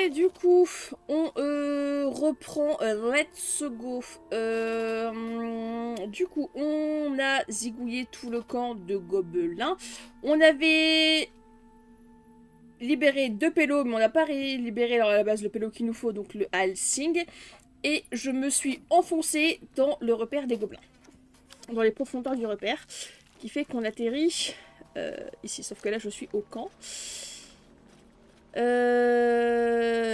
du coup, on reprend. Let's go. Du coup, on a zigouillé tout le camp de gobelins. On avait libéré 2 pélos, mais on n'a pas libéré alors à la base le pélo qu'il nous faut, donc le Halsing. Et je me suis enfoncée dans le repère des gobelins. Dans les profondeurs du repère. Qui fait qu'on atterrit ici. Sauf que là, je suis au camp.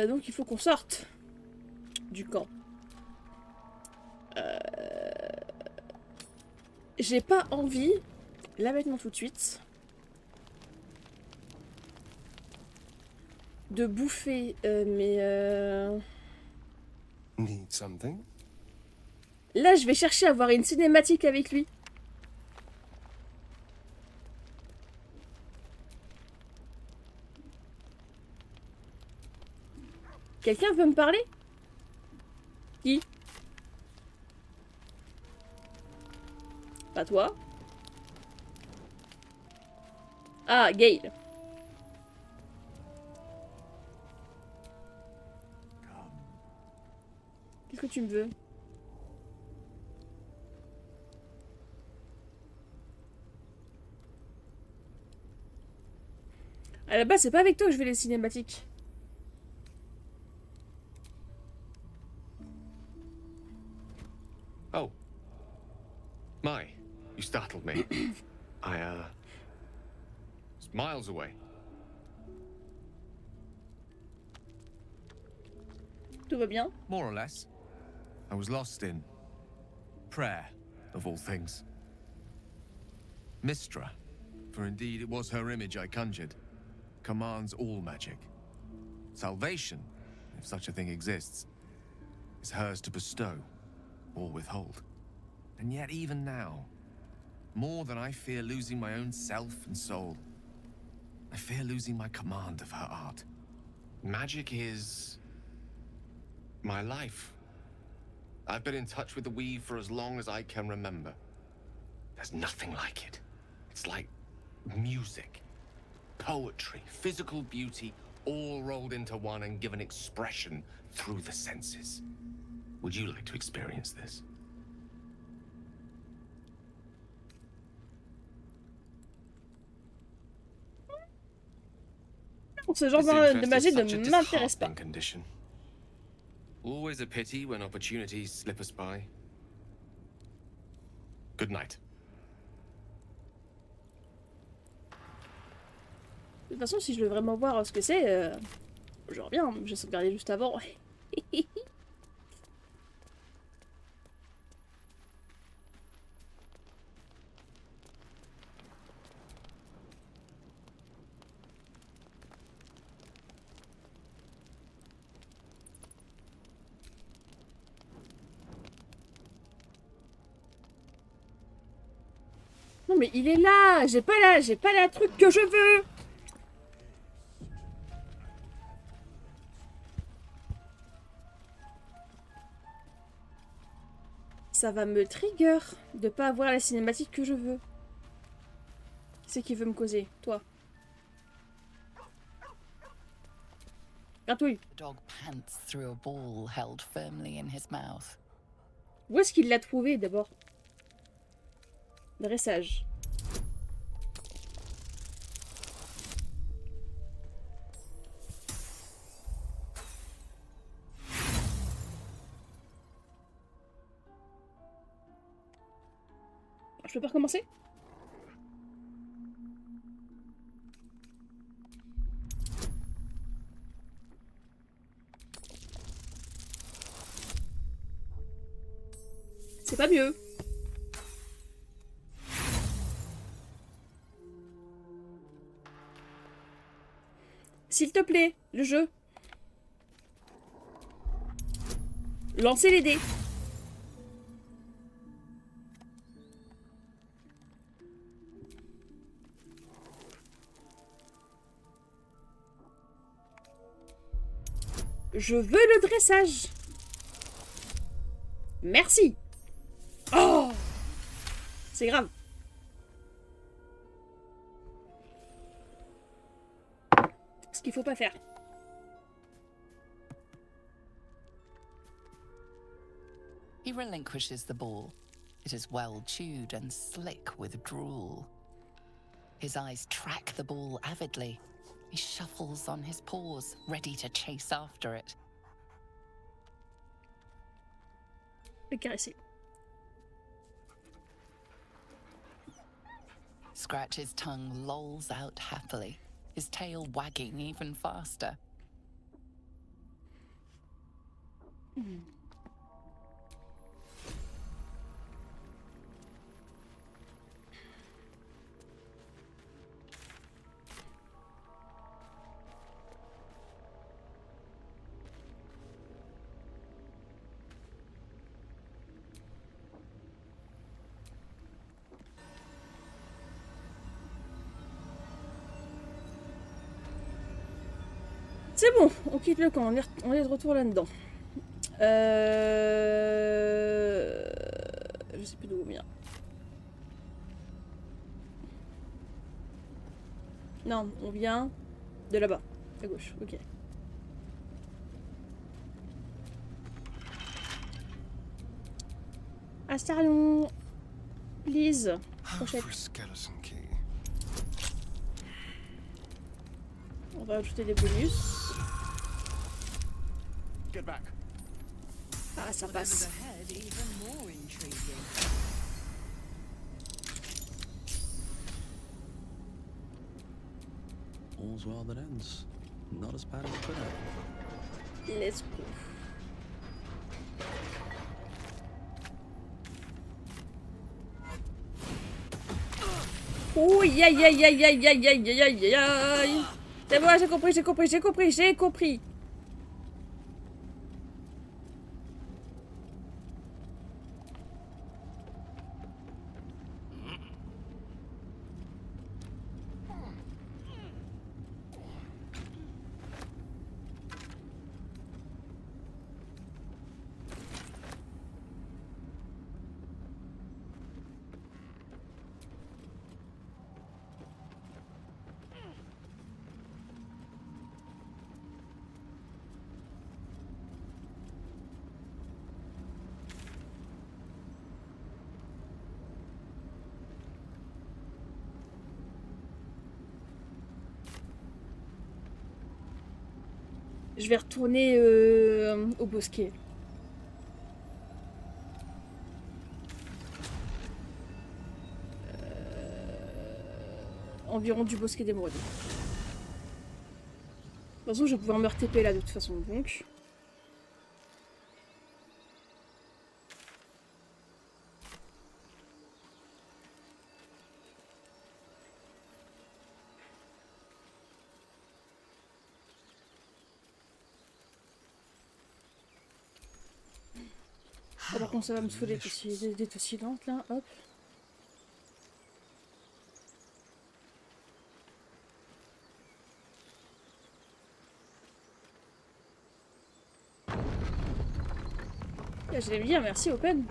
Donc il faut qu'on sorte du camp. J'ai pas envie, là maintenant tout de suite, de bouffer Need something? Là je vais chercher à avoir une cinématique avec lui. Quelqu'un veut me parler? Qui? Pas toi? Ah, Gale. Qu'est-ce que tu me veux? À la base, c'est pas avec toi que je vais les cinématiques. Oh. My, you startled me. I, was miles away. Tout va bien? More or less. I was lost in prayer, of all things. Mistra, for indeed it was her image I conjured, commands all magic. Salvation, if such a thing exists, is hers to bestow or withhold. And yet even now, more than I fear losing my own self and soul, I fear losing my command of her art. Magic is my life. I've been in touch with the weave for as long as I can remember. There's nothing like it. It's like music, poetry, physical beauty, all rolled into one and given expression through the senses. Would you like to experience this? Ce genre de magie ne m'intéresse pas. Condition. Always a pity when opportunities slip us by. Good night. De toute façon, si je veux vraiment voir ce que c'est, je reviens. J'ai sauvegardé juste avant. Non mais il est là. J'ai pas la truc que je veux. Ça va me trigger de pas avoir la cinématique que je veux. Qui c'est qui veut me causer? Toi. Gratouille. The dog pants through a ball held firmly in his mouth. Où est-ce qu'il l'a trouvé d'abord? Dressage. Je peux pas recommencer? C'est pas mieux. S'il te plaît, le jeu. Lancez les dés. Je veux le dressage. Merci. Oh, c'est grave. Ce qu'il faut pas faire. He relinquishes the ball. It is well chewed and slick with drool. His eyes track the ball avidly. He shuffles on his paws, ready to chase after it. Le caresser. Scratch's tongue lolls out happily, his tail wagging even faster. C'est bon, on quitte le camp, on est de retour là-dedans. Je sais plus d'où on vient. Non, on vient de là-bas, à gauche, ok. Astarion, please. Prochaine. On va ajouter des bonus. Ah, ça passe. All's well that ends. Not as bad as it could have. Let's go. Oh, aïe aïe aïe aïe aïe aïe aïe aïe aïe. C'est bon, j'ai compris. Je vais retourner au bosquet. Environ du bosquet d'émeraude. De toute façon, je vais pouvoir me re-TP là de toute façon, donc. Ah, par contre, ça va me saouler d'être aussi lente là, hop. Ah, je l'aime bien, merci Open.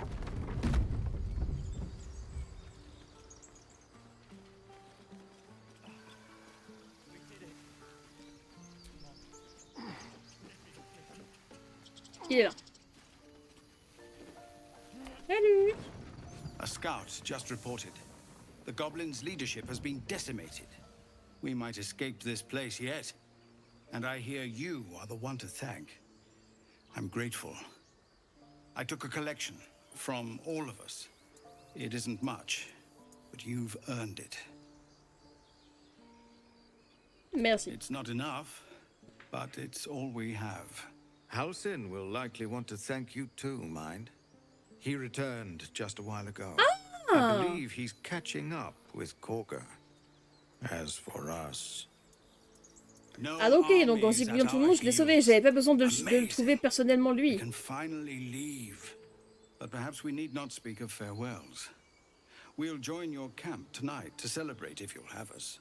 Il est là. Salut. A scout just reported. The goblins' leadership has been decimated. We might escape this place yet. And I hear you are the one to thank. I'm grateful. I took a collection from all of us. It isn't much, but you've earned it. Merci. It's not enough, but it's all we have. Halsin will likely want to thank you too, mind. He returned just a while ago. Ah. I believe he's catching up with Korga. As for us... No Ah ok, donc en armies zigouillant at tout le our monde, je l'ai sauvé. heels. J'avais pas besoin de le Amazing. trouver personnellement lui. We can finally leave. But perhaps we need not speak of farewells. We'll join your camp tonight to celebrate if you'll have us.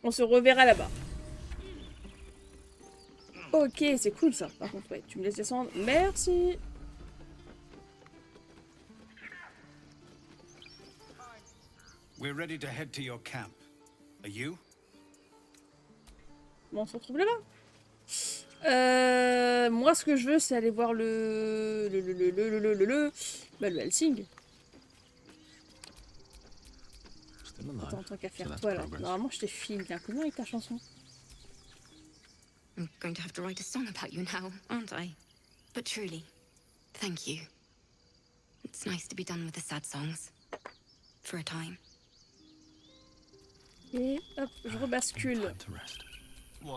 On se reverra là-bas. Ok, c'est cool ça. Par contre, ouais, tu me laisses descendre. Merci. We're ready to head to your camp. Are you? Bon, on se retrouve là-bas. Moi, ce que je veux, c'est aller voir bah, le Helsing. Still alive. Attends, tant qu'à faire So that's toi, là. progress. Normalement, je t'ai filé un coup de main avec ta chanson. I'm going to have to write a song about you now, aren't I? But truly, thank you. It's nice to be done with the sad songs. For a time. Et hop, je rebascule Time to rest.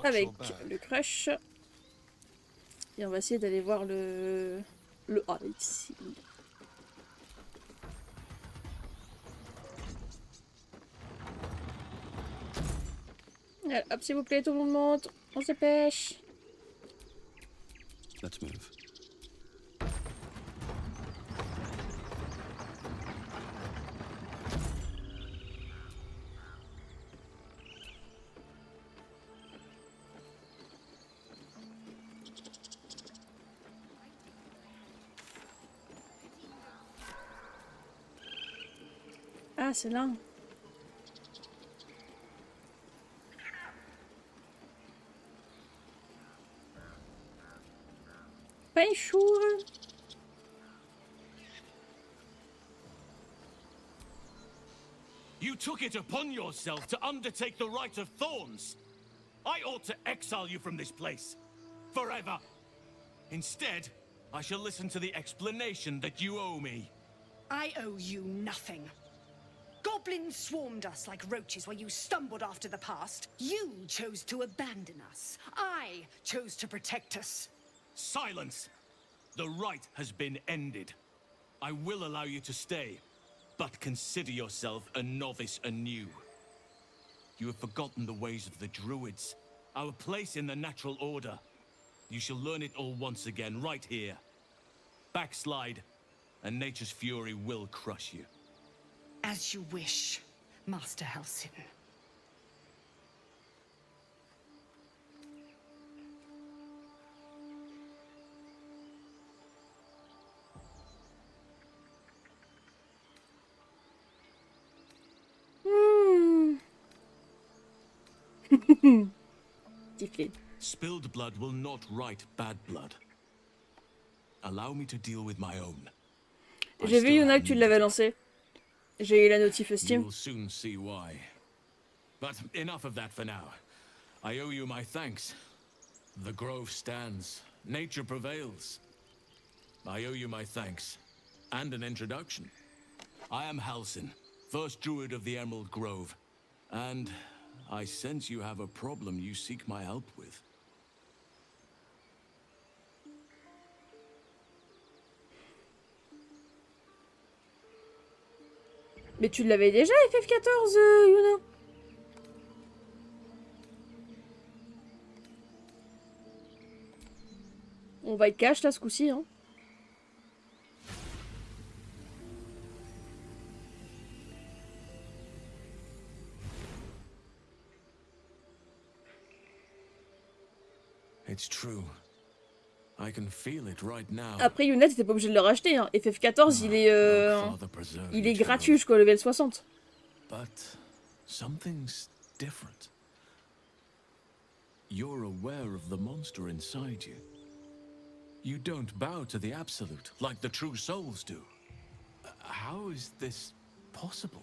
avec le crush. Et on va essayer d'aller voir le Helsing. Allez, hop, s'il vous plaît, tout le monde monte. On se dépêche. Let's move. Ah, c'est là. Bonjour. You took it upon yourself to undertake the rite of thorns. I ought to exile you from this place. Forever. Instead, I shall listen to the explanation that you owe me. I owe you nothing. Goblins swarmed us like roaches while you stumbled after the past. You chose to abandon us. I chose to protect us. Silence! The rite has been ended. I will allow you to stay, but consider yourself a novice anew. You have forgotten the ways of the druids, our place in the natural order. You shall learn it all once again, right here. Backslide, and nature's fury will crush you. As you wish, Master Helsing. Spilled blood will not right bad blood. Allow me to deal with my own. J'ai vu Yuna que tu l'avais lancé. J'ai eu la notif You Steam. will soon see why. But enough of that for now. I owe you my thanks. The grove stands. Nature prevails. I owe you my thanks. And an introduction. I am Halsin, first druid of the Emerald Grove. And I sense you have a problem you seek my help with. Mais tu l'avais déjà, FF14, Yuna? On va être cash là ce coup-ci, hein. It's true. I can feel it right now. Après, Yuna, t'étais pas obligé de le racheter, hein. FF14, il est gratuit jusqu'au level 60. But something's different. You're aware of the monster inside you. You don't bow to the absolute like the true souls do. How is this possible?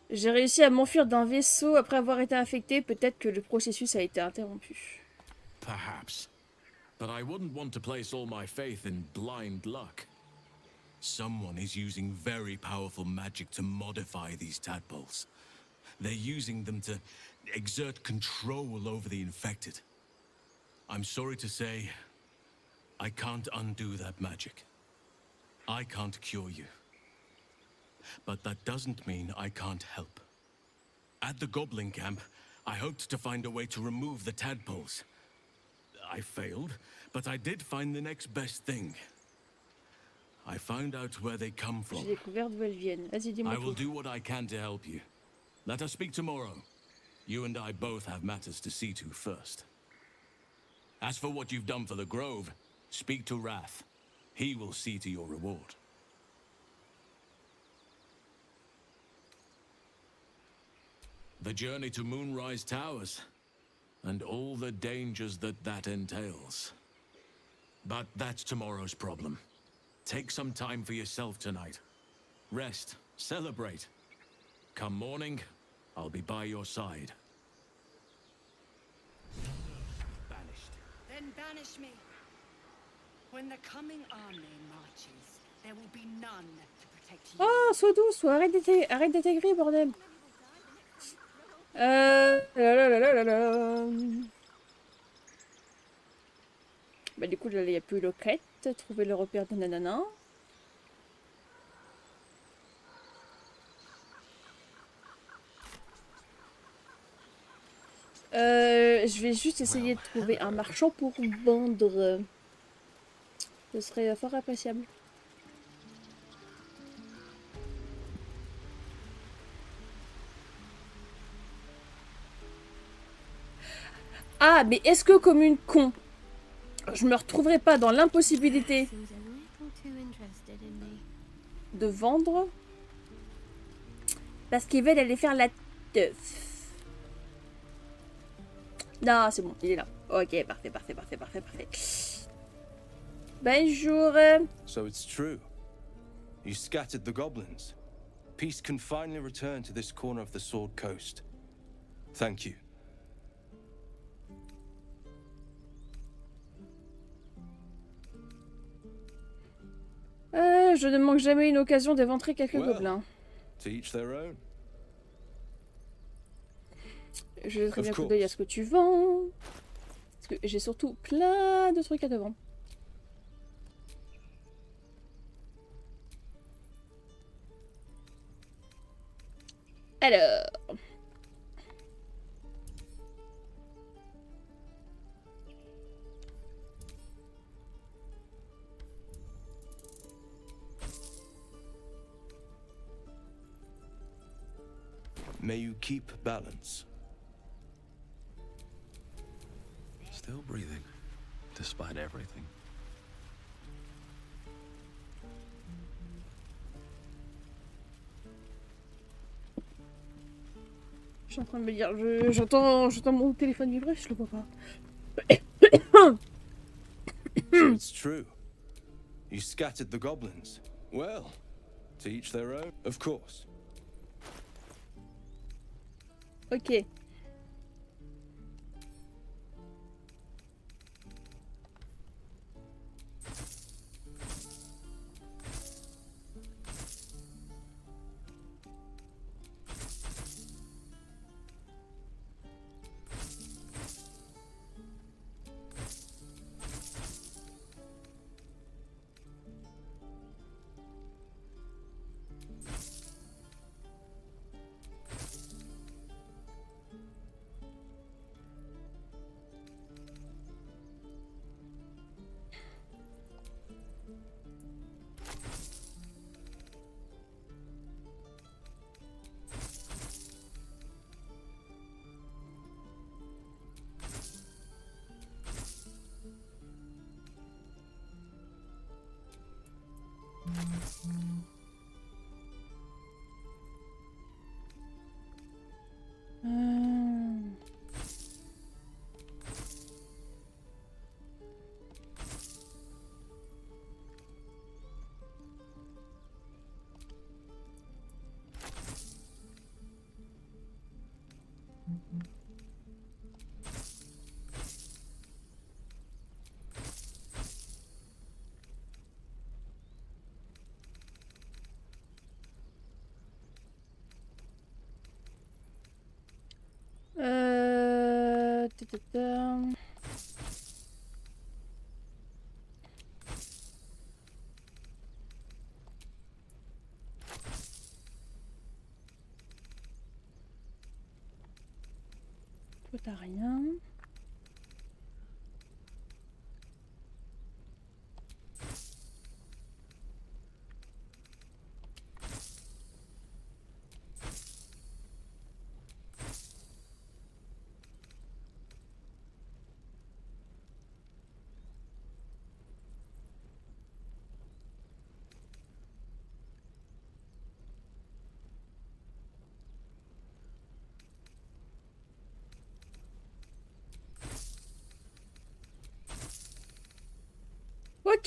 J'ai réussi à m'enfuir d'un vaisseau après avoir été infecté. Peut-être que le processus a été interrompu. Perhaps. But I wouldn't want to place all my faith in blind luck. Someone is using very powerful magic to modify these tadpoles. They're using them to exert control over the infected. I'm sorry to say, I can't undo that magic. I can't cure you. But that doesn't mean I can't help. At the Goblin camp, I hoped to find a way to remove the tadpoles. I failed, but I did find the next best thing. I found out where they come from. J'ai découvert d'où elles viennent. Vas-y, dis-moi I will tout. do what I can to help you. Let us speak tomorrow. You and I both have matters to see to first. As for what you've done for the Grove, speak to Wrath. He will see to your reward. The journey to Moonrise Towers, and all the dangers that entails. But that's tomorrow's problem. Take some time for yourself tonight. Rest, celebrate. Come morning, I'll be by your side. Banished. Then banish me. When the coming army marches, there will be none to protect you. Oh, sois douce, arrête d'être aigri, bordel. Bah du coup là il n'y a plus le quête, trouver le repère de nanana. Je vais juste essayer de trouver un marchand pour vendre. Ce serait fort appréciable. Ah, mais est-ce que comme une con, je me retrouverai pas dans l'impossibilité de vendre parce qu'ils veulent aller faire la teuf. Non, c'est bon, il est là. Ok, parfait. Bonjour. So it's true. You scattered the goblins. Peace can finally return to this corner of the Sword Coast. Thank you. Je ne manque jamais une occasion d'éventrer quelques gobelins. To each their own. Je vais très bien coup d'œil à ce que tu vends. Parce que j'ai surtout plein de trucs à te vendre. Alors... May you keep balance. Still breathing, despite everything. Je suis en train de me dire, j'entends mon téléphone vibrer, je le vois pas. So it's true. You scattered the goblins. Well, to each their own, of course. Ok. Toi t'as rien.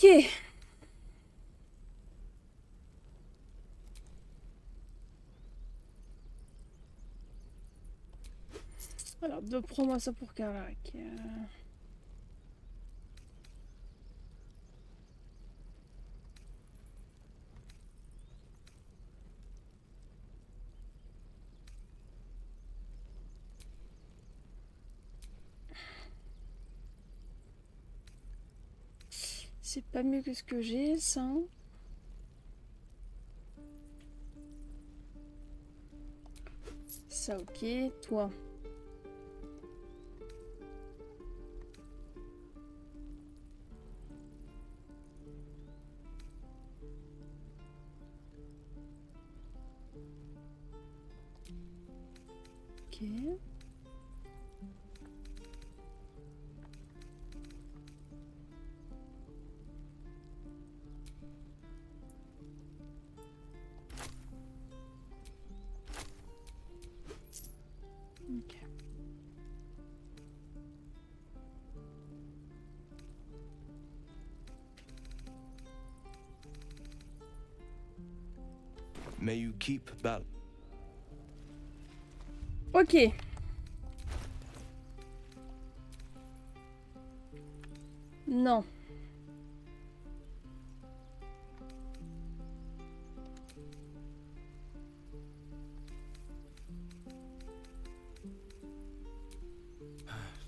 Ok. Alors, prends-moi ça pour Carac. C'est pas mieux que ce que j'ai, ça. Hein. Ça, ok. Toi. Ok. Ok. May you keep Bal. Ok. Non.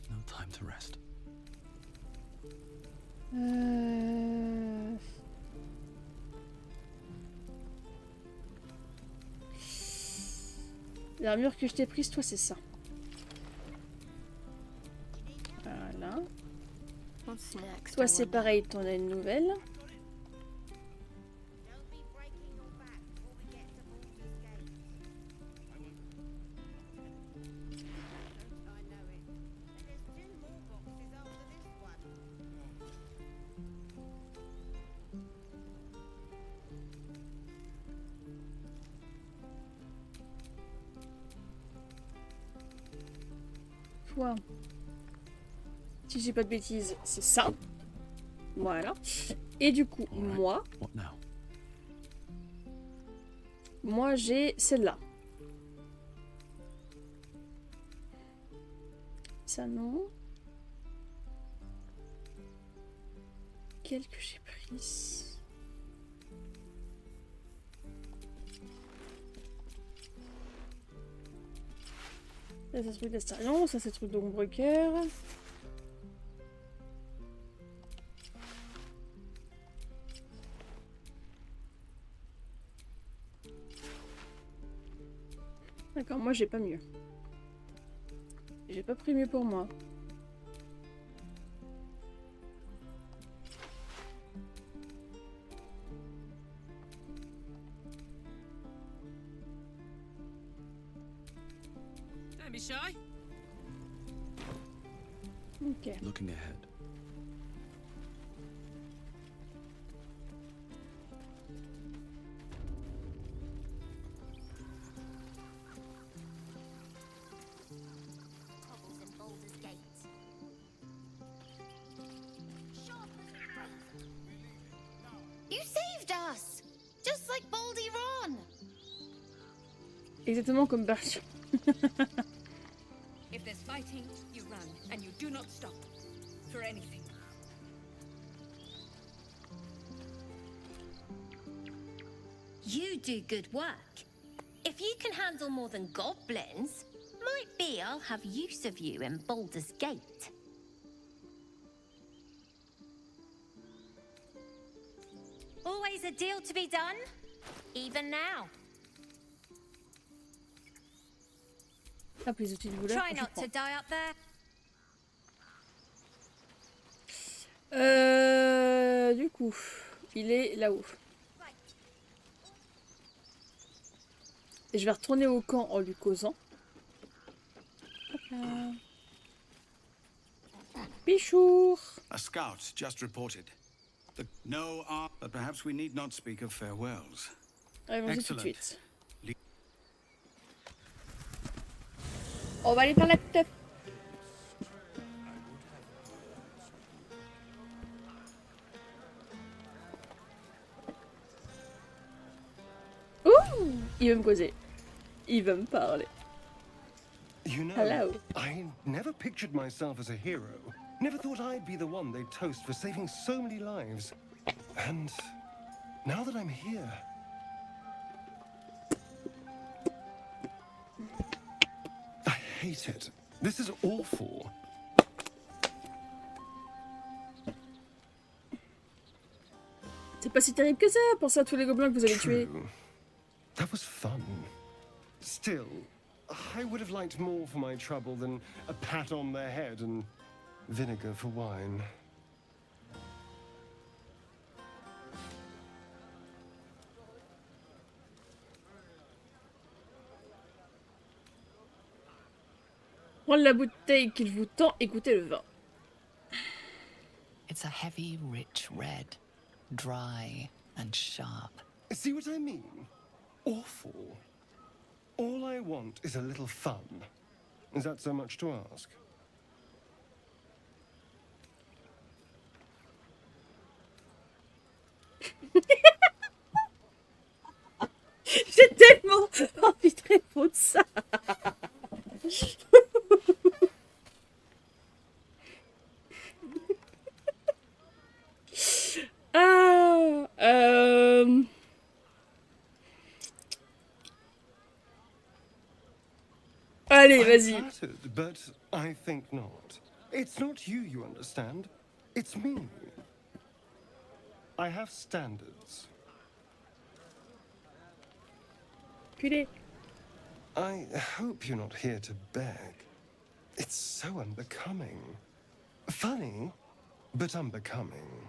No time to rest. L'armure que je t'ai prise, toi, c'est ça. Voilà. Toi, c'est pareil, t'en as une nouvelle. Toi, si j'ai pas de bêtises, c'est ça. Voilà. Et du coup, moi, What now? moi j'ai celle-là. Ça non. Quelle que j'ai prise? Ça c'est truc d'Astarion, ça c'est truc d'Ombrecoeur. D'accord, moi j'ai pas mieux. J'ai pas pris mieux pour moi. Don't be shy. Ok. Looking ahead. You saved us! Just like Baldy Ron! Exactement comme Baldur. If there's fighting, you run, and you do not stop. For anything. You do good work. If you can handle more than goblins, might be I'll have use of you in Baldur's Gate. Always a deal to be done, even now. Hop, les outils de voleur. Try not to die up there. Du coup, il est là-haut. Et je vais retourner au camp en lui causant. Hop là. Pichour. A scout just reported. No, but perhaps we need not speak of farewells. Allons-y tout de Excellent. suite. On va aller faire la teuf. il veut me causer. Il veut me parler. You know, Hello. I never pictured myself as a hero. Never thought I'd be the one they'd toast for saving so many lives. And now that I'm here... I hate it. This is awful. C'est pas si terrible que ça, pensez à tous les gobelins que vous avez tués. That was fun. Still, I would have liked more for my trouble than a pat on the head and vinegar for wine. Prendre la bouteille qu'il vous tend et goûter le vin. It's a heavy, rich red, dry and sharp. See what I mean? Awful. All I want is a little fun. Is that so much to ask? J'ai tellement envie de répondre ça. Ah, Allez, vas-y. I'm flattered, but I think not. It's not you understand. It's me. I have standards. Culé. I hope you're not here to beg. It's so unbecoming. Funny, but unbecoming.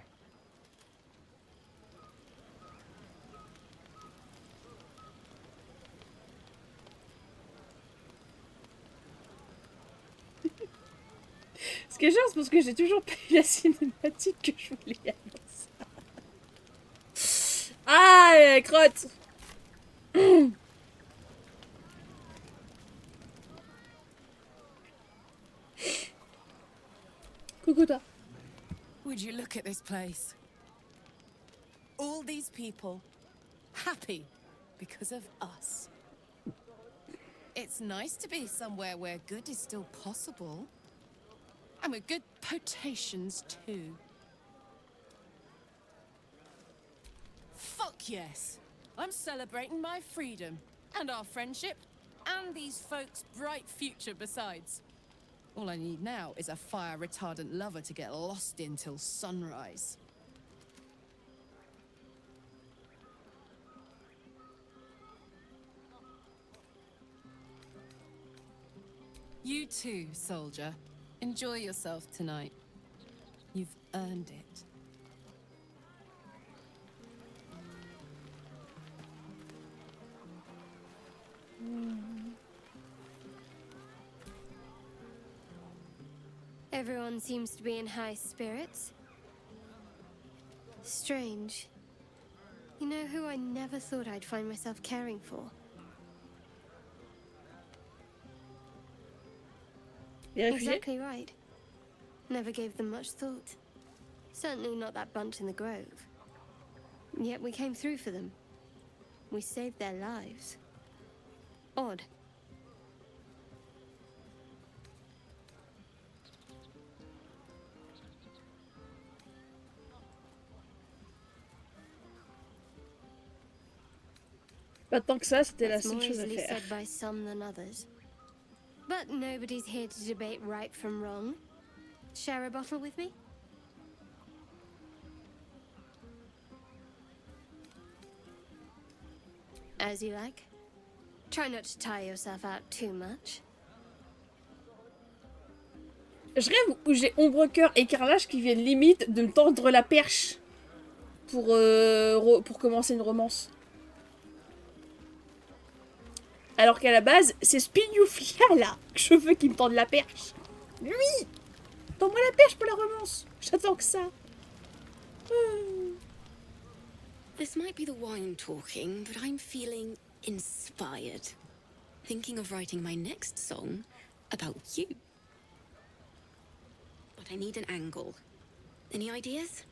Ce qui est chiant, c'est parce que j'ai toujours pas eu la cinématique que je voulais avant ça. Ah, crotte. Coucou toi. Would you look at this place? All these people happy because of us. It's nice to be somewhere where good is still possible. And with good potations too. Fuck yes! I'm celebrating my freedom, and our friendship, and these folks' bright future besides. All I need now is a fire-retardant lover to get lost in till sunrise. You too, soldier. Enjoy yourself tonight. You've earned it. Everyone seems to be in high spirits. Strange. You know who I never thought I'd find myself caring for? Exactly right. Never gave them much thought. Certainly not that bunch in the grove. Yet we came through for them. We saved their lives. Odd. Pas tant que ça, c'était la That's seule more chose à easily faire. said by some than others. But nobody's here to debate right from wrong. Share a bottle with me? As you like. Try not to tire yourself out too much. Je rêve où j'ai Ombre-Cœur et Carrelage qui viennent limite de me tendre la perche pour commencer une romance. Alors qu'à la base, c'est Spignouflia là que je veux qu'il me tende la perche. Lui, tends-moi la perche pour la romance. J'attends que ça. This might be the wine talking, but I'm feeling inspired. Thinking of writing my next song about you. But I need an angle. Any ideas?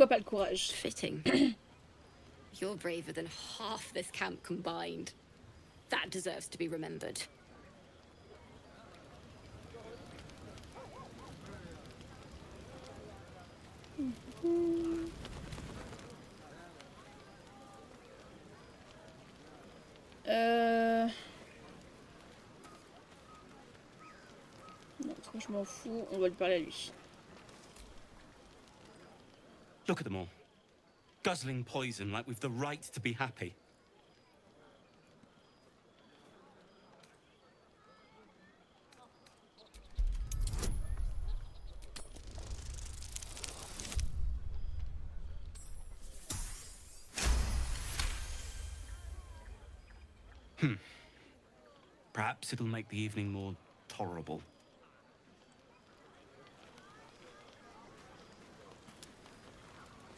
Pourquoi pas le courage? Fitting. You're braver than half this camp combined. That deserves to be remembered. Non, ça, je m'en fous, on va lui parler à lui. Look at them all. Guzzling poison like we've the right to be happy. Perhaps it'll make the evening more tolerable.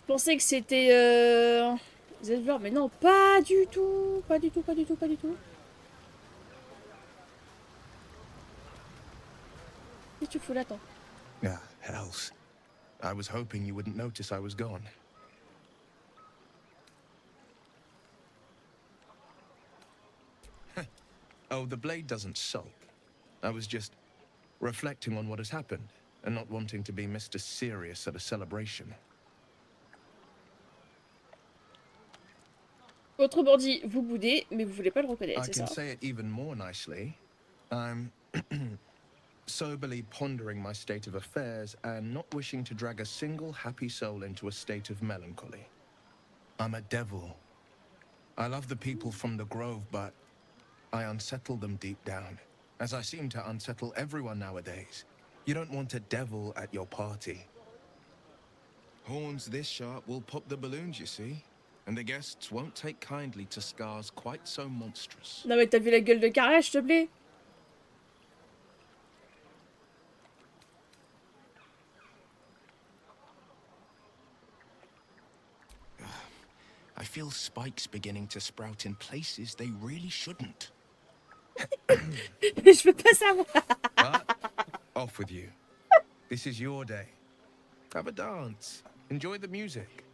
Je pensais que c'était Zelver, mais non, pas du tout, pas du tout, pas du tout, pas du tout. Qu'est-ce que tu fous là, attends? Ah, hells. I was hoping you wouldn't notice I was gone. Oh, the blade doesn't sulk. I was just reflecting on what has happened and not wanting to be Mr. Serious at a celebration. Autrement dit, vous boudez, mais vous voulez pas le reconnaître, c'est ça? I can say it even more nicely. I'm soberly pondering my state of affairs and not wishing to drag a single happy soul into a state of melancholy. I'm a devil. I love the people from the grove, but I unsettle them deep down, as I seem to unsettle everyone nowadays. You don't want a devil at your party. Horns this sharp will pop the balloons, you see. And the guests won't take kindly to scars quite so monstrous. Non mais t'as vu la gueule de carrelage, s'il te plaît? I feel spikes beginning to sprout in places they really shouldn't. Je veux pas savoir. But off with you. This is your day. Have a dance. Enjoy the music.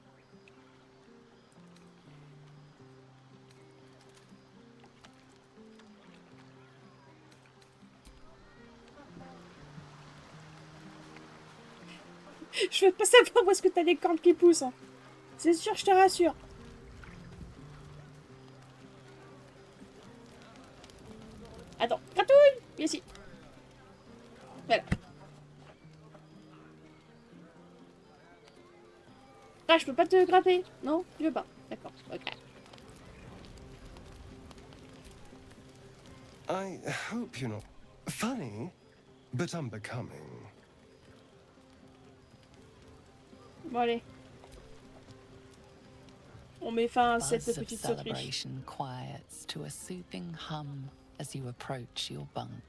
Je veux pas savoir où est-ce que t'as les cornes qui poussent. Hein. C'est sûr, je te rassure. Attends, gratouille! Viens ici. Voilà. Ah, je peux pas te grapper? Non? Tu veux pas? D'accord, ok. I hope you're not funny, but unbecoming. Bon, allez. On met fin à cette Buzz of petite sauterie. celebration quiets to a soothing hum as you approach your bunk.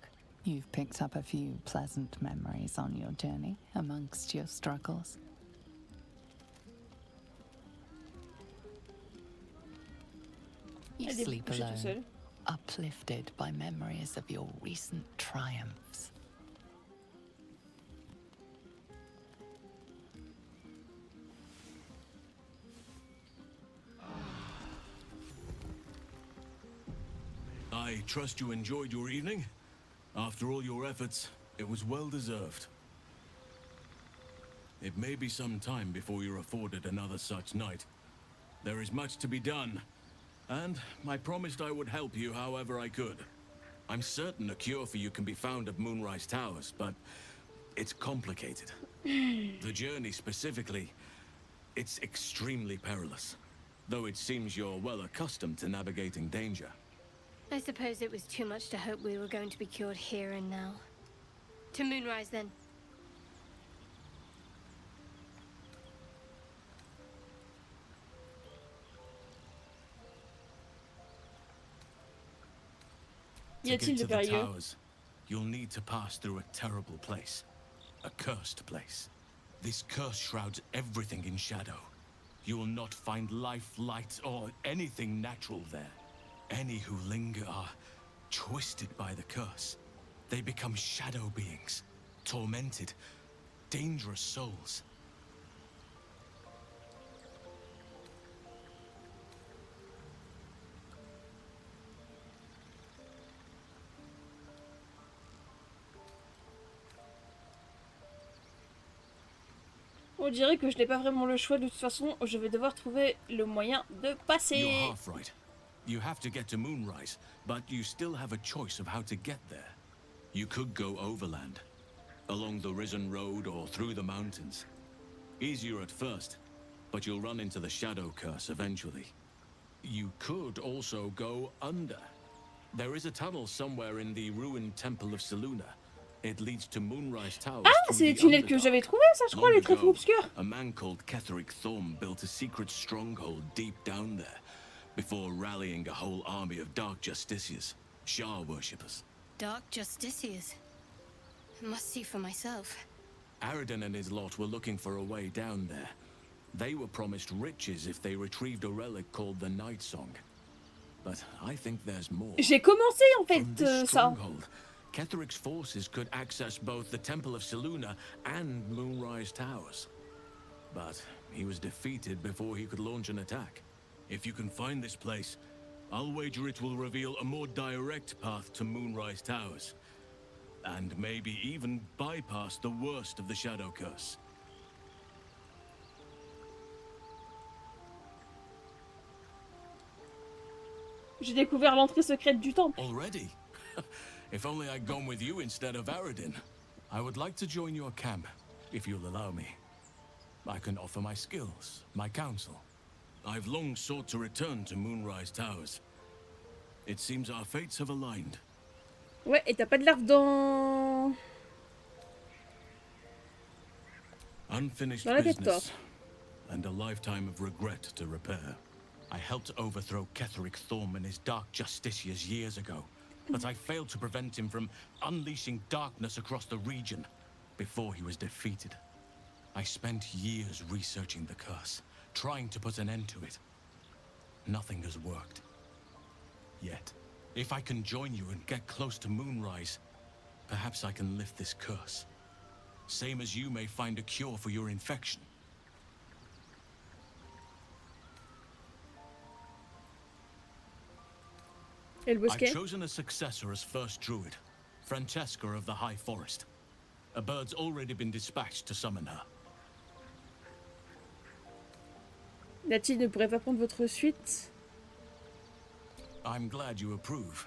You've picked up a few pleasant memories on your journey amongst your struggles. You sleep alone, uplifted by memories of your recent triumphs. I trust you enjoyed your evening. After all your efforts, it was well deserved. It may be some time before you're afforded another such night. There is much to be done, and I promised I would help you however I could. I'm certain a cure for you can be found at Moonrise Towers, but it's complicated. The journey specifically, it's extremely perilous, though it seems you're well accustomed to navigating danger. I suppose it was too much to hope we were going to be cured here and now. To Moonrise, then. To get to the towers, you'll need to pass through a terrible place. A cursed place. This curse shrouds everything in shadow. You will not find life, light, or anything natural there. Any who linger are twisted by the curse. They become shadow beings, tormented, dangerous souls. On dirait que je n'ai pas vraiment le choix. De toute façon, je vais devoir trouver le moyen de passer. You're half right. You have to get to Moonrise, but you still have a choice of how to get there. You could go overland, along the Risen Road or through the mountains. Easier at first, but you'll run into the Shadow Curse eventually. You could also go under. There is a tunnel somewhere in the ruined Temple of Selûne. It leads to Moonrise Towers. Ah, c'est les tunnels que j'avais trouvés, ça, je crois, les tréfonds obscurs. A man called Ketheric Thorm built a secret stronghold deep down there, before rallying a whole army of Dark Justiciars, Shah worshippers. Dark Justiciars. I must see for myself. Aradin and his lot were looking for a way down there. They were promised riches if they retrieved a relic called the Night Song. But I think there's more. J'ai commencé en fait ça. Stronghold, Ketheric's forces could access both the Temple of Selûne and Moonrise Towers. But he was defeated before he could launch an attack. If you can find this place, I'll wager it will reveal a more direct path to Moonrise Towers. And maybe even bypass the worst of the Shadow Curse. J'ai découvert l'entrée secrète du temple. Already? If only I'd gone with you instead of Aradin. I would like to join your camp, if you'll allow me. I can offer my skills, my counsel. I've long sought to return to Moonrise Towers. It seems our fates have aligned. Ouais, et t'as pas de larve dans... Unfinished dans la business, and a lifetime of regret to repair. I helped overthrow Ketheric Thorm and his Dark Justiciars years ago, but I failed to prevent him from unleashing darkness across the region before he was defeated. I spent years researching the curse, trying to put an end to it. Nothing has worked. Yet, if I can join you and get close to Moonrise, perhaps I can lift this curse. Same as you may find a cure for your infection. I've chosen a successor as first druid, Francesca of the High Forest. A bird's already been dispatched to summon her. Natil ne pourrait pas prendre votre suite. I'm glad you approve.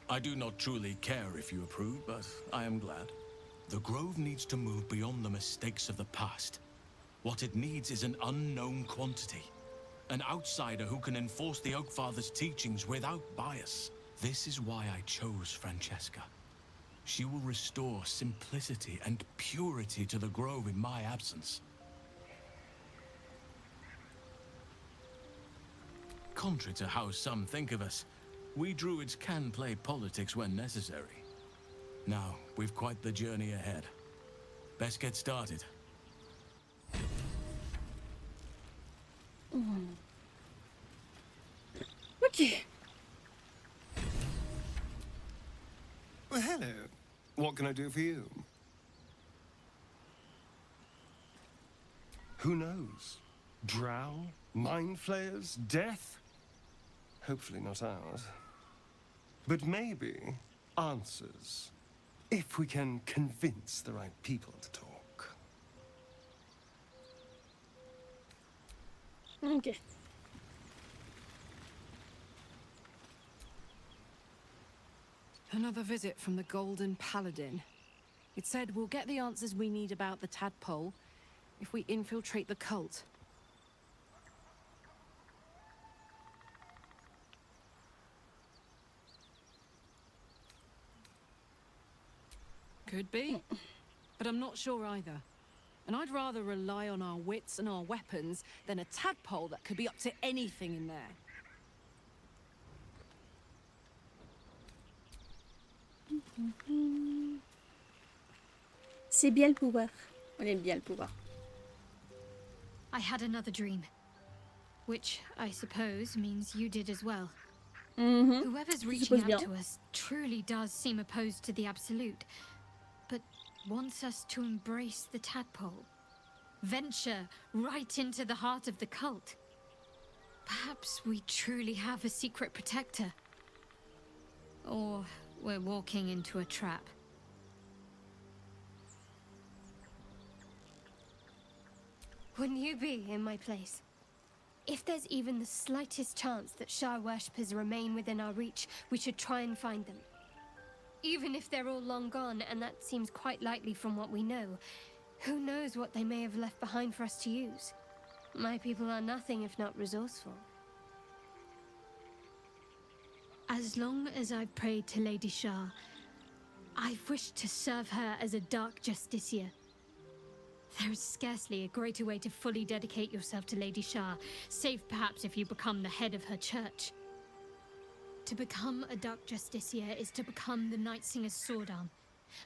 I do not truly care if you approve, but I am glad. The Grove needs to move beyond the mistakes of the past. What it needs is an unknown quantity. An outsider who can enforce the Oakfather's teachings without bias. This is why I chose Francesca. She will restore simplicity and purity to the Grove in my absence. Contrary to how some think of us, we druids can play politics when necessary. Now, we've quite the journey ahead. Best get started. Ok. Well, hello. What can I do for you? Who knows? Drow? Mind flayers? Death? Hopefully not ours. But maybe answers. If we can convince the right people to talk. Ok. Another visit from the Golden Paladin. It said we'll get the answers we need about the tadpole if we infiltrate the cult. Could be, but I'm not sure either. And I'd rather rely on our wits and our weapons than a tadpole that could be up to anything in there. C'est bien le pouvoir. On aime bien le pouvoir. I had another dream. Which, I suppose, means you did as well. Whoever's reaching out to us truly does seem opposed to the Absolute, but wants us to embrace the tadpole. Venture right into the heart of the cult. Perhaps we truly have a secret protector. Or we're walking into a trap. Wouldn't you be in my place? If there's even the slightest chance that Shah worshippers remain within our reach, we should try and find them. Even if they're all long gone, and that seems quite likely from what we know, who knows what they may have left behind for us to use? My people are nothing if not resourceful. As long as I've prayed to Lady Shah, I've wished to serve her as a dark justiciar. There is scarcely a greater way to fully dedicate yourself to Lady Shah, save perhaps if you become the head of her church. To become a dark justiciar is to become the Night Singer's sword arm,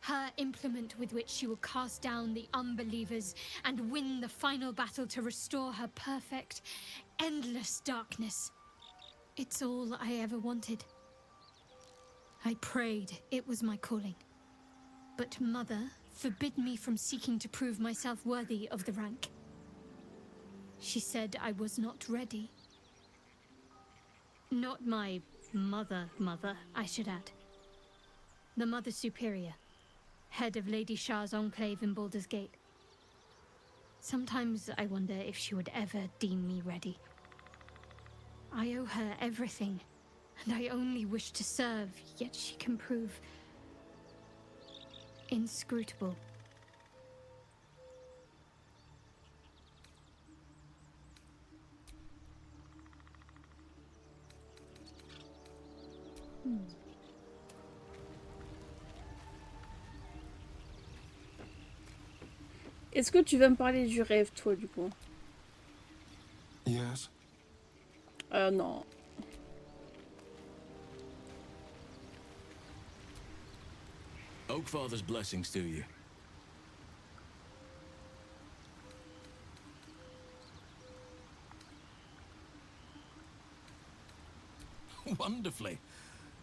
her implement with which she will cast down the unbelievers and win the final battle to restore her perfect, endless darkness. It's all I ever wanted. I prayed it was my calling. But Mother forbid me from seeking to prove myself worthy of the rank. She said I was not ready. Not my mother, I should add. The Mother Superior, head of Lady Shah's enclave in Baldur's Gate. Sometimes I wonder if she would ever deem me ready. I owe her everything, and I only wish to serve, yet she can prove inscrutable. Est-ce que tu vas me parler du rêve, toi, du coup? Yes. Non. Oakfather's blessings to you. Wonderfully.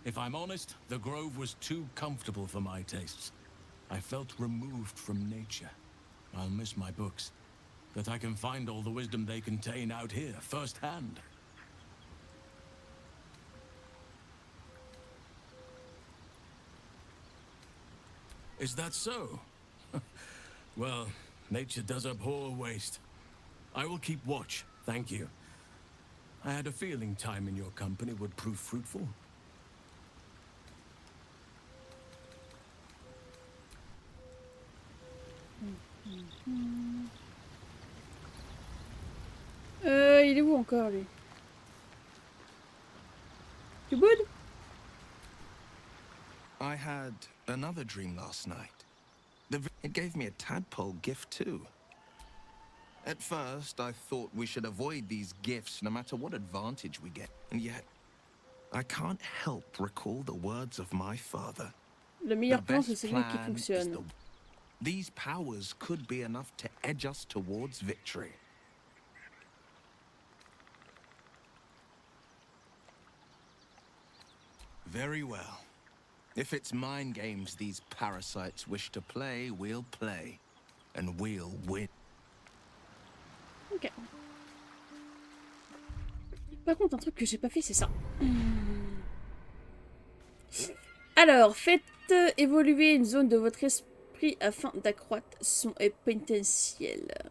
If I'm honest, the grove was too comfortable for my tastes. I felt removed from nature. I'll miss my books, but I can find all the wisdom they contain out here, firsthand. Is that so? Well, nature does abhor waste. I will keep watch, thank you. I had a feeling time in your company would prove fruitful. Il est où encore, lui? You good? I had another dream last night. It gave me a tadpole gift too. At first, I thought we should avoid these gifts no matter what advantage we get. And yet, I can't help recall the words of my father. Le meilleur plan, c'est celui qui fonctionne. These powers could be enough to edge us towards victory. Very well. If it's mind games these parasites wish to play, we'll play. And we'll win. Ok. Par contre, un truc que j'ai pas fait, c'est ça. Alors, faites évoluer une zone de votre esprit afin d'accroître son potentiel.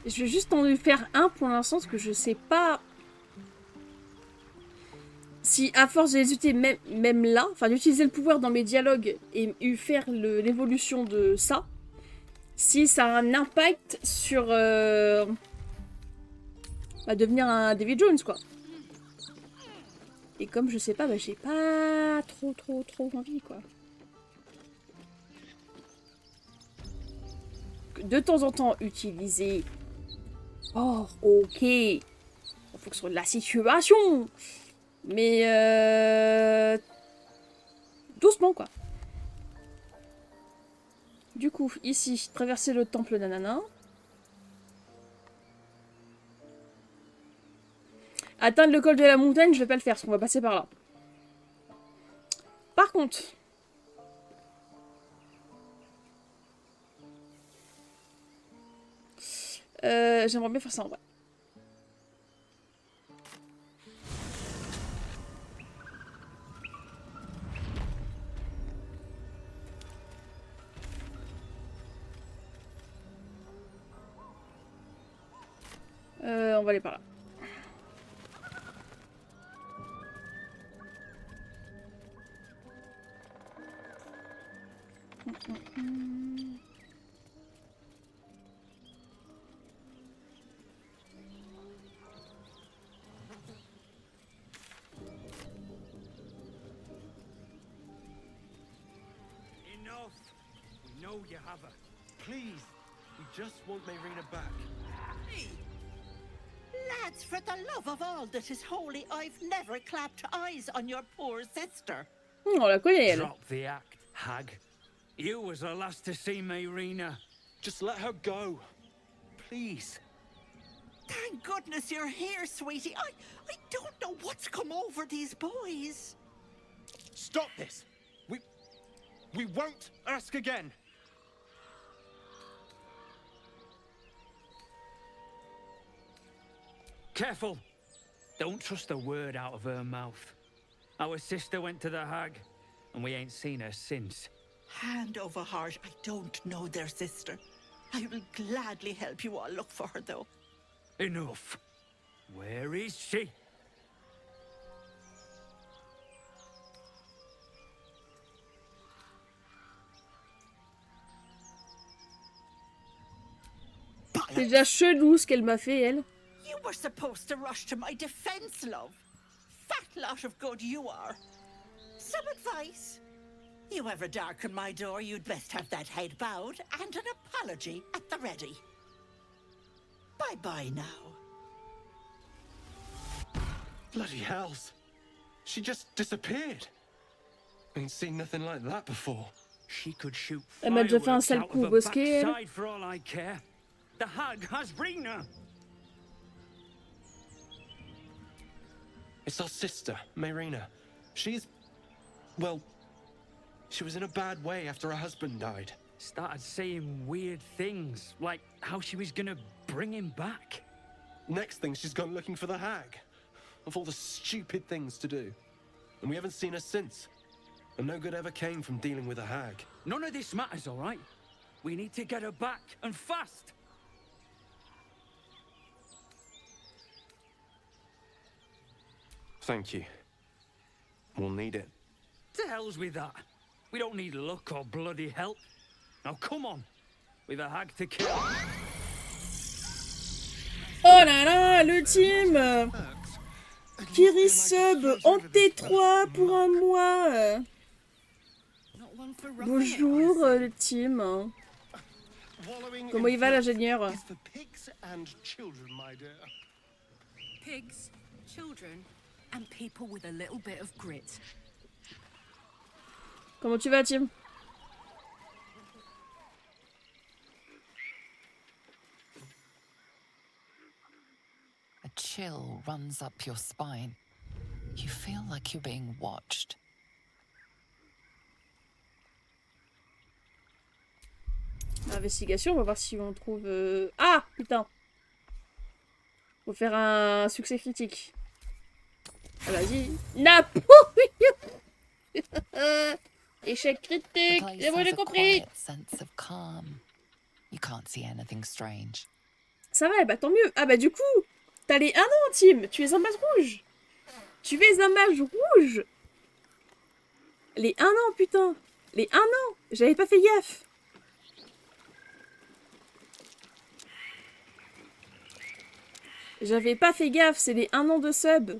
Je vais juste en faire un pour l'instant parce que je sais pas si à force de les utiliser même là, enfin d'utiliser le pouvoir dans mes dialogues et faire l'évolution de ça, si ça a un impact sur devenir un David Jones quoi. Et comme je sais pas, j'ai pas trop envie quoi. de temps en temps utiliser. Oh, ok. En fonction de la situation. Mais doucement, quoi. Du coup, ici, traverser le temple nanana. Atteindre le col de la montagne, je vais pas le faire, parce qu'on va passer par là. Par contre... j'aimerais bien faire ça en vrai. On va aller par là. know you have her. Please, we just want Mayrina back. Hey! Lads, for the love of all that is holy, I've never clapped eyes on your poor sister. On la connaît, elle. Drop the act, hag. You was the last to see Mayrina. Just let her go. Please. Thank goodness you're here, sweetie. I don't know what's come over these boys. Stop this! We won't ask again. Careful. Don't trust a word out of her mouth. Our sister went to the hag, and we ain't seen her since. Hand over heart, I don't know their sister. I will gladly help you all look for her, though. Enough. Where is she? C'est déjà chelou ce qu'elle m'a fait, elle. You were supposed to rush to my defense, love. Fat lot of good you are. Some advice? You ever darken my door, you'd best have that head bowed and an apology at the ready. Bye-bye now. Bloody hells. She just disappeared. Ain't seen nothing like that before. She could shoot Elle m'a déjà fait un sale coup au bosquet, elle. backside for all I care. The hag has Rina. It's our sister, Mayrina. She's... well... she was in a bad way after her husband died. Started saying weird things, like how she was gonna bring him back. Next thing, she's gone looking for the hag. Of all the stupid things to do. And we haven't seen her since. And no good ever came from dealing with a hag. None of this matters, all right? We need to get her back, and fast. Thank you. We'll need it. To hell's with that. We don't need luck or bloody help. Now come on. We've a hag to kill. Oh là là, le team qui resub en T3 pour un mois. Bonjour le team. Comment il va l'ingénieur? Pigs, children, and people with a little bit of grit. Comment tu vas, Tim? A chill runs up your spine. You feel like you're being watched. Investigation, on va voir si on trouve... Ah, putain. Faut faire un succès critique. Ah, vas-y. Napoléon. Échec critique. C'est bon, j'ai compris. Ça va, bah tant mieux. Ah bah du coup, t'as les 1 an, Tim. Tu es un mage rouge. Tu es un mage rouge. Les 1 an, putain. Les 1 an. J'avais pas fait gaffe. J'avais pas fait gaffe, c'est les 1 an de sub.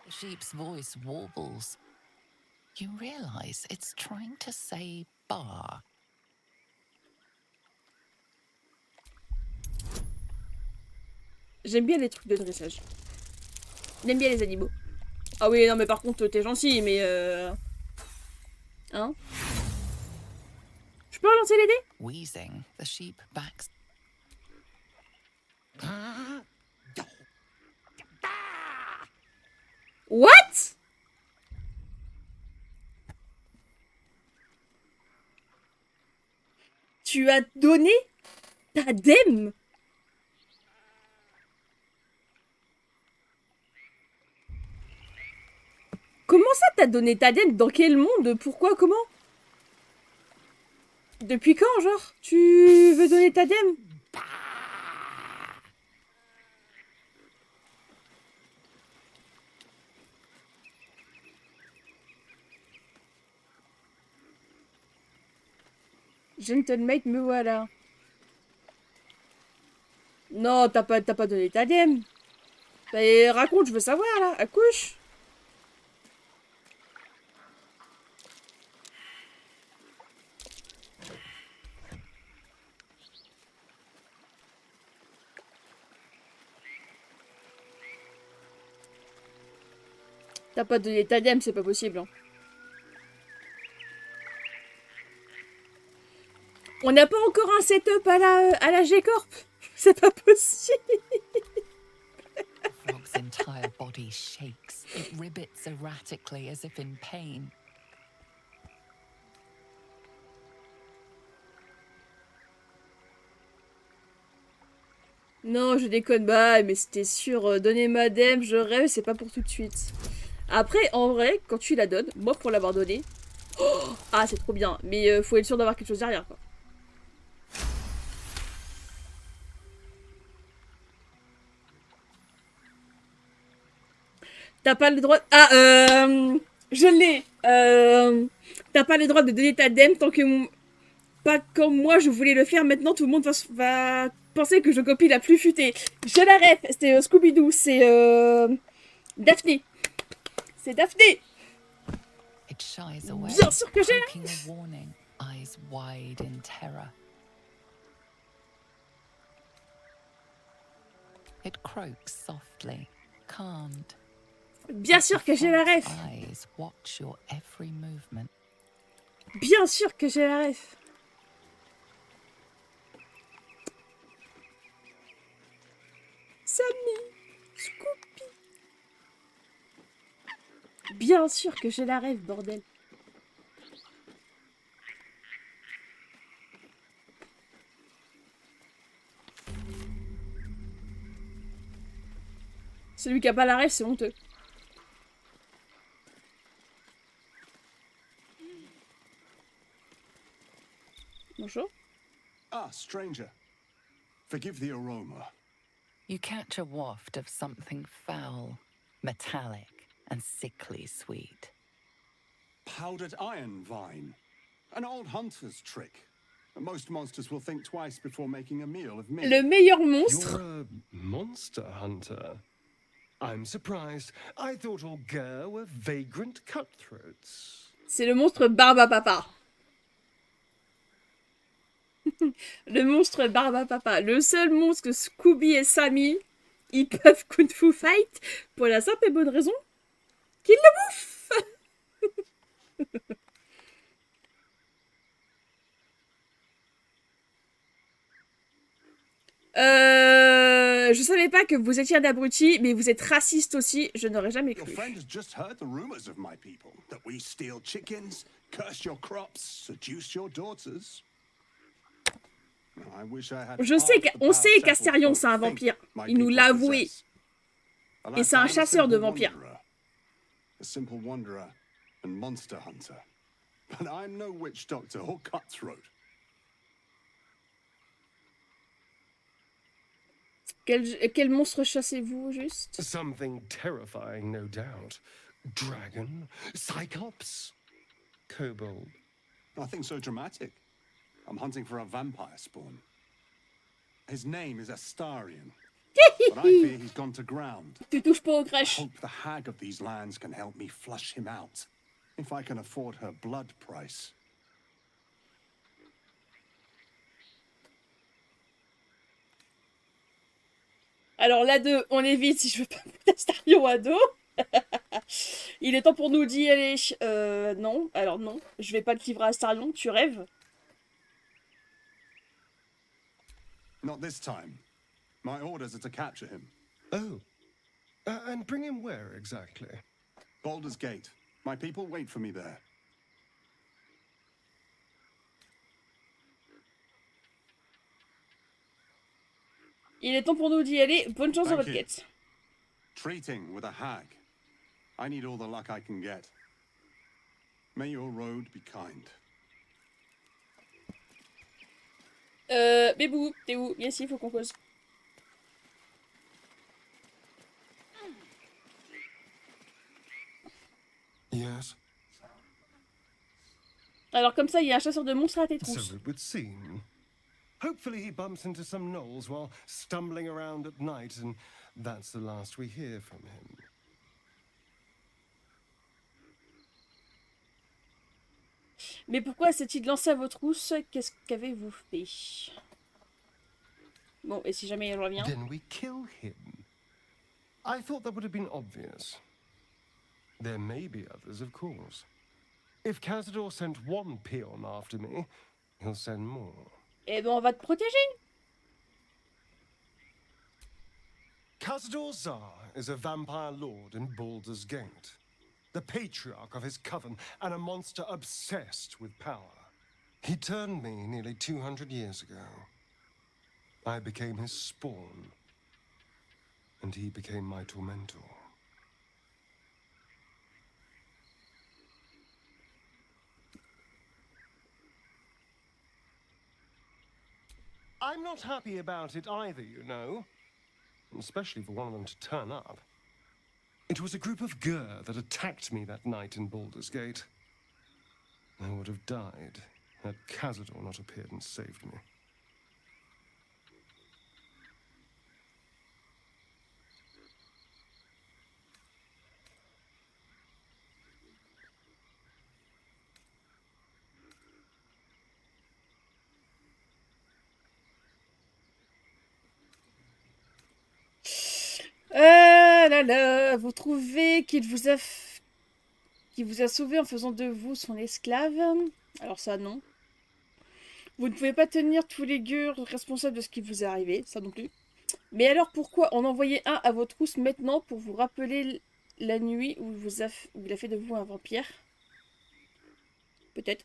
The sheep's voice warbles. You realize it's trying to say bar. J'aime bien les trucs de dressage. J'aime bien les animaux. Ah oui, non, mais par contre, t'es gentil, mais hein? Je peux relancer les dés? Wheezing, the sheep backs. What? Tu as donné ta dème? Comment ça t'as donné ta dème? Dans quel monde? Pourquoi? Comment? Depuis quand, genre? Tu veux donner ta dème? Gentlemate, me voilà. Non, t'as pas donné ta dème. Bah, raconte, je veux savoir, là. Accouche. T'as pas donné ta dème, c'est pas possible. Hein. On n'a pas encore un setup à la G-Corp. C'est pas possible. Frog's entire body shakes. It ribbits erratically as if in pain. Non, je déconne. Bah, mais c'était sûr. Donner ma dème, je rêve, c'est pas pour tout de suite. Après, en vrai, quand tu la donnes, moi pour l'avoir donnée... Oh, ah, c'est trop bien. Mais faut être sûr d'avoir quelque chose derrière, quoi. T'as pas le droit... Ah, je l'ai. T'as pas le droit de donner ta dème tant que... Pas comme moi, je voulais le faire. Maintenant, tout le monde va penser que je copie la plus futée. Je la rêve. C'était Scooby-Doo. C'est... Daphné. C'est Daphné. Bien sûr que j'ai It croaks softly, calmed. Bien sûr que j'ai la ref. Watch your every movement. Bien sûr que j'ai la ref. Sammy, Scoopy. Bien sûr que j'ai la ref, bordel. Celui qui a pas la ref, c'est honteux. Bonjour. Ah, stranger. Forgive the aroma. You catch a waft of something foul, metallic, and sickly sweet. Powdered iron vine. An old hunter's trick. Most monsters will think twice before making a meal of me. Le meilleur monstre. You're a monster hunter. I'm surprised. I thought all Gur were vagrant cutthroats. C'est le monstre Barbe à Papa. Le monstre Barbe à Papa. Le seul monstre que Scooby et Sammy, ils peuvent Kung Fu Fight pour la simple et bonne raison qu'ils le bouffent. Je savais pas que vous étiez un abruti, mais vous êtes raciste aussi. Je n'aurais jamais cru. Your friend has just heard the rumors of my people. That we steal chickens, curse your crops, seduce your daughters. On sait qu'Astérion, c'est un vampire. Il nous l'a avoué. Et c'est un chasseur de vampires. A simple wanderer and monster hunter. But I'm no witch doctor or cutthroat. Quel monstre chassez-vous, juste? Something terrifying, no doubt. Dragon? Cyclops? Kobold? Nothing so dramatic. I'm hunting for a vampire spawn. His name is Astarion. But I fear he's gone to ground. Tu touches pas aux crèches. I hope the hag of these lands can help me flush him out. If I can afford her blood price. Alors là, 2, on évite si je veux pas foutre Astarion à dos. Il est temps pour nous d'y aller. Non, alors non. Je vais pas te livrer à Astarion, tu rêves. Not this time. My orders are to capture him. Oh. And bring him where exactly? Baldur's Gate. My people wait for me there. Il est temps pour nous d'y aller. Bonne chance dans Thank votre you. quête. Treating with a hag. I need all the luck I can get. May your road be kind. Bébou, t'es où? Viens ici, il faut qu'on cause. Yes. Alors comme ça, il y a un chasseur de monstres à tes So trousses. it would seem. Hopefully he bumps into some gnolls while stumbling around at night, and that's the last we hear from him. Mais pourquoi s'est-il lancé à vos trousses? Qu'est-ce qu'avez-vous fait? Bon, et si jamais il revient? Then we kill him. I thought that would have been obvious. There may be others, of course. If Cazador sent one peon after me, he'll send more. Eh ben, on va te protéger. Cazador Zar is a vampire lord in Baldur's Gate, the patriarch of his coven and a monster obsessed with power. He turned me nearly 200 years ago. I became his spawn, and he became my tormentor. I'm not happy about it either, you know. Especially for one of them to turn up. It was a group of Gur that attacked me that night in Baldur's Gate. I would have died had Cazador not appeared and saved me. Ah là là, vous trouvez qu'il vous a sauvé en faisant de vous son esclave? Alors ça, non. Vous ne pouvez pas tenir tous les gueux responsables de ce qui vous est arrivé, ça non plus. Mais alors pourquoi en envoyer un à votre trousse maintenant pour vous rappeler la nuit où il a fait de vous un vampire? Peut-être.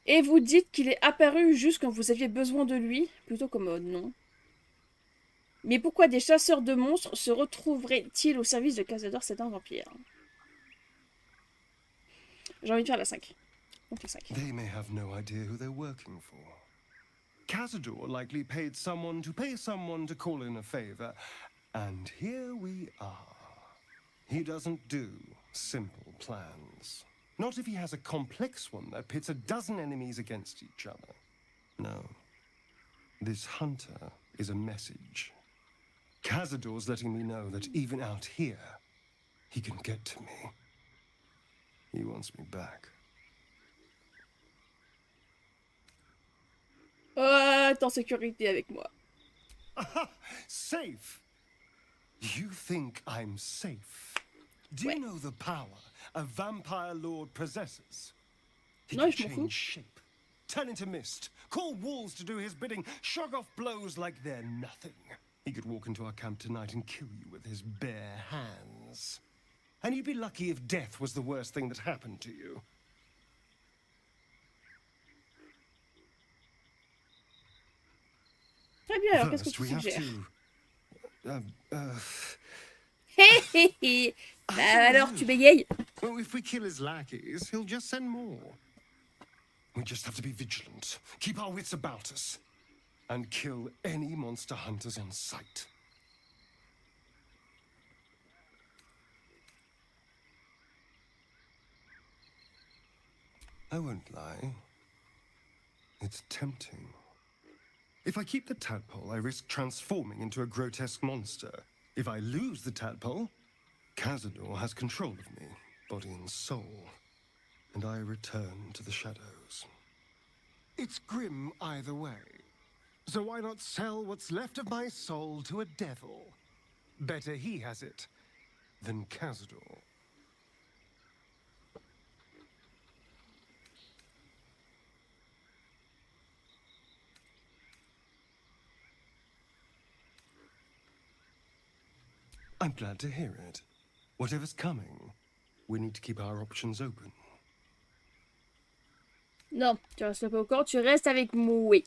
Et vous dites qu'il est apparu juste quand vous aviez besoin de lui? Plutôt commode, non? Mais pourquoi des chasseurs de monstres se retrouveraient-ils au service de Cazador? C'est un vampire. J'ai envie de faire la 5. Donc la 5. They may have no idea who they're working for. Cazador likely paid someone to call in a favor. And here we are. He doesn't do simple plans. Not if he has a complex one that pits a dozen enemies against each other. No. This hunter is a message. Cazador's letting me know that even out here, he can get to me. He wants me back. Oh, t'es en sécurité avec moi. Safe? You think I'm safe? Do you know the power a vampire lord possesses? He can change shape, turn into mist, call wolves to do his bidding, shrug off blows like they're nothing. He could walk into our camp tonight and kill you with his bare hands. And you'd be lucky if death was the worst thing that happened to you. Très bien, alors qu'est-ce que tu suggères? Hé hé hé. Bah alors, tu bégayes? Well, if we kill his lackeys, he'll just send more. We just have to be vigilant, keep our wits about us, and kill any monster hunters in sight. I won't lie. It's tempting. If I keep the tadpole, I risk transforming into a grotesque monster. If I lose the tadpole, Cazador has control of me, body and soul, and I return to the shadows. It's grim either way. So why not sell what's left of my soul to a devil? Better he has it than Cazador. I'm glad to hear it. Whatever's coming, we need to keep our options open. Non, tu restes pas au corps, tu restes avec moi.